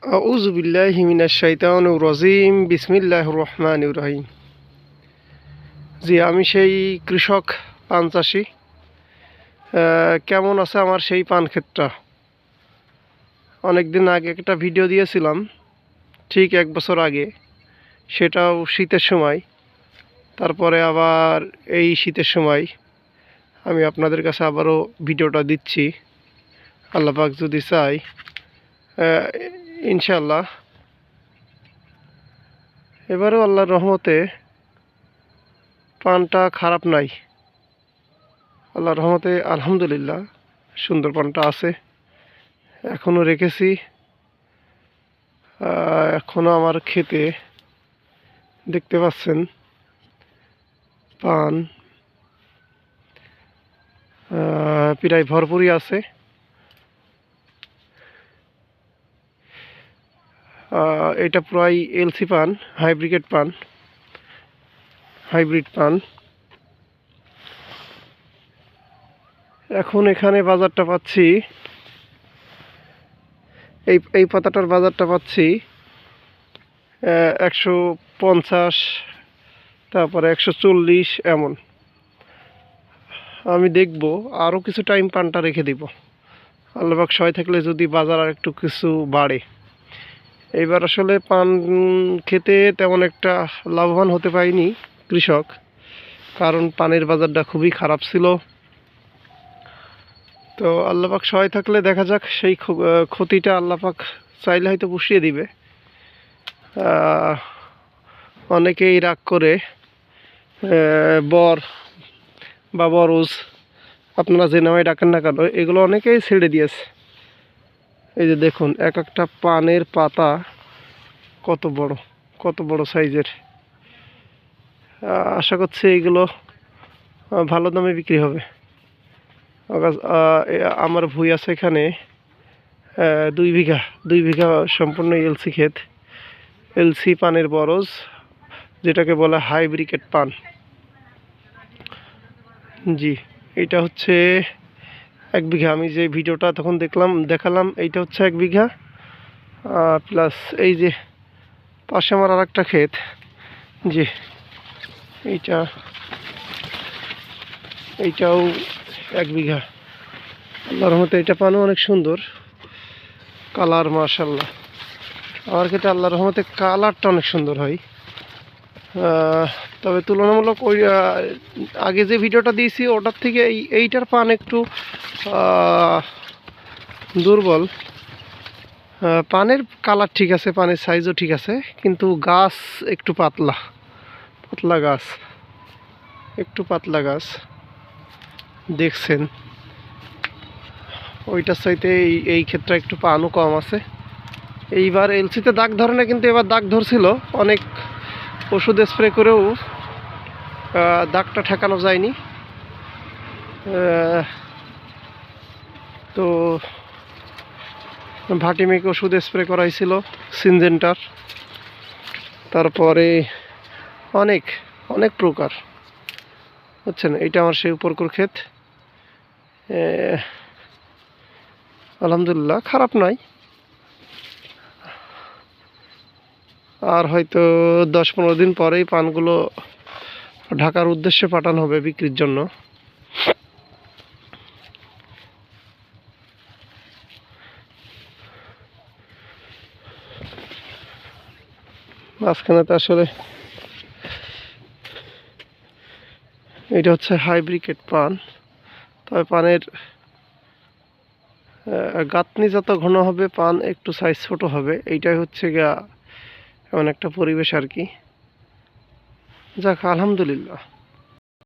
আউযু বিল্লাহি মিনাশ শাইতানির রাজিম বিসমিল্লাহির রহমানির রহিম। জি, আমি সেই কৃষক পান চাষি। কেমন আছে আমার সেই পান ক্ষেতটা? অনেকদিন আগে একটা ভিডিও দিয়েছিলাম, ঠিক 1 বছর আগে, সেটাও শীতের সময়। তারপরে আবার এই শীতের সময় আমি আপনাদের কাছে আবারও ভিডিওটা দিচ্ছি। আল্লাহ পাক যদি চায় ইনশাআল্লাহ এবারেও আল্লাহর রহমতে পানটা খারাপ নাই। আল্লাহর রহমতে আলহামদুলিল্লাহ সুন্দর পানটা আছে। এখনও রেখেছি, এখনও আমার ক্ষেতে দেখতে পাচ্ছেন পান প্রায় ভরপুরই আছে। এটা প্রায় এলসি পান, হাইব্রিড পান। এখন এখানে বাজারটা পাচ্ছি, এই পাতাটার বাজারটা পাচ্ছি 150, তারপরে 140 এমন। আমি দেখব আরও কিছু টাইম পানটা রেখে দিব, আল্লাহ পাক সহায় থাকলে যদি বাজার আর একটু কিছু বাড়ে। এইবার আসলে পান খেতে তেমন একটা লাভবান হতে পারিনি কৃষক, কারণ পানের বাজারটা খুবই খারাপ ছিল। তো আল্লাহ পাক সহায় থাকলে দেখা যাক, সেই ক্ষতিটা আল্লাহ পাক চাইলে হয়তো পুষিয়ে দিবে। অনেকেই রাগ করে বর বা বরজ, আপনারা যে নামে ডাকেন না কেন, এগুলো অনেকেই ছেড়ে দিয়েছে। এই যে দেখুন, এক একটা পানের পাতা কত বড় সাইজের। আশা করছি এগুলো ভালো দামে বিক্রি হবে। আমার ভুঁই আছে এখানে 2 বিঘা সম্পূর্ণ এলসি ক্ষেত, এলসি পানের বরজ, যেটাকে বলে হাইব্রিড পান। জি, এটা হচ্ছে 1 বিঘা। আমি যে ভিডিওটা তখন দেখালাম এইটা হচ্ছে 1 বিঘা, প্লাস এই যে পাশে আমার আর একটা ক্ষেত। জি, এইটাও 1 বিঘা। আল্লাহর রহমতে এটা পানও অনেক সুন্দর কালার, মাশাআল্লাহ। আমার ক্ষেত্রে আল্লাহর রহমতে কালারটা অনেক সুন্দর হয়। তবে তুলনামূলক ওই আগে যে ভিডিওটা দিয়েছি ওটার থেকে এইটার পান একটু দুর্বল। পানের কালার ঠিক আছে, পানের সাইজও ঠিক আছে, কিন্তু গাছ একটু পাতলা গাছ, দেখছেন। ওইটার চাইতে এই ক্ষেত্রে একটু পানও কম আছে। এইবার এলসিতে দাগ ধরে না, কিন্তু এবার দাগ ধরছিল। অনেক ওষুধ স্প্রে করেও দাগটা ঠেকানো যায়নি। তো ভাটিমেক ওষুধ স্প্রে করাইছিল, সিনজেন্টার, তারপরে অনেক প্রকার, বুঝছেন। এইটা আমার সেই উপরকুর ক্ষেত। আলহামদুলিল্লাহ খারাপ নয়। আর হয়তো 10-15 দিন পরেই পানগুলো ঢাকার উদ্দেশ্যে পাঠানো হবে বিক্রির জন্য। মাঝখানে তো আসলে এটা হচ্ছে হাইব্রিড পান, তবে পানের গাঁথনি যত ঘন হবে পান একটু সাইজ ছোট হবে। এইটাই হচ্ছে গিয়া এমন একটা পরিবেশ আর কি। যাক, আলহামদুলিল্লাহ।